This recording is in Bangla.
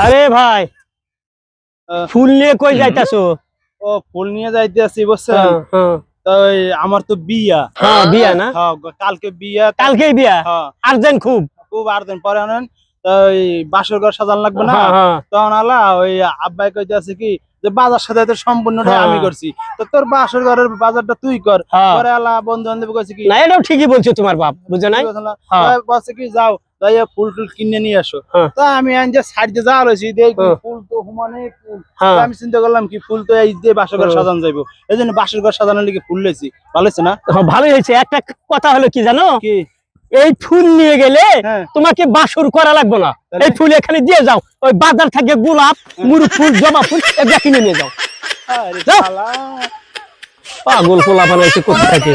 আরে ভাই ফুল নিয়ে কই যাইতাছো? ও ফুল নিয়ে যাইতেছি বুঝছেন। তাই আমার তো বিয়া। হ্যাঁ বিয়া না? হ্যাঁ কালকে বিয়া। কালকেই বিয়া? হ্যাঁ আর্জেন্ট খুব। খুব আর্জেন্ট পরে আনেন। তাই বাসর ঘর সাজান লাগবে না। তখন আলা ওই আব্বাই কইতাছে কি যে বাজার সাজাতে সম্পূর্ণটা আমি করছি, তো তোর বাসর ঘরের বাজারটা তুই কর। পরে আলা বন্ধু বান্ধব কইছে কি না এটাও ঠিকই বলছো তোমার বাপ, বুঝো নাই? বলছে কি যাও তাই ফুল টুল কিনে নিয়ে আসো। তা আমি যে সাইড দিয়ে যাওয়া রয়েছি দেখি ফুল তো হুমানে ফুল। আমি চিন্তা করলাম কি ফুল তো এই দিয়ে বাসর ঘর সাজানো যাইবো, এই জন্য বাসর ঘর সাজানোর লিগে ফুল লেছি। ভালো হয়েছে না? ভালোই হয়েছে। একটা কথা হলো কি জানো, কি এই ফুল নিয়ে গেলে তোমাকে বাসর করা লাগবে না, এই ফুল এখানে দিয়ে যাও। ওই বাজার থেকে গোলাপ, মুরুখ ফুল, জবা ফুল এগুলা কিনে নিয়ে যাও। পাগল পোলা বানাইছে কোথা থেকে।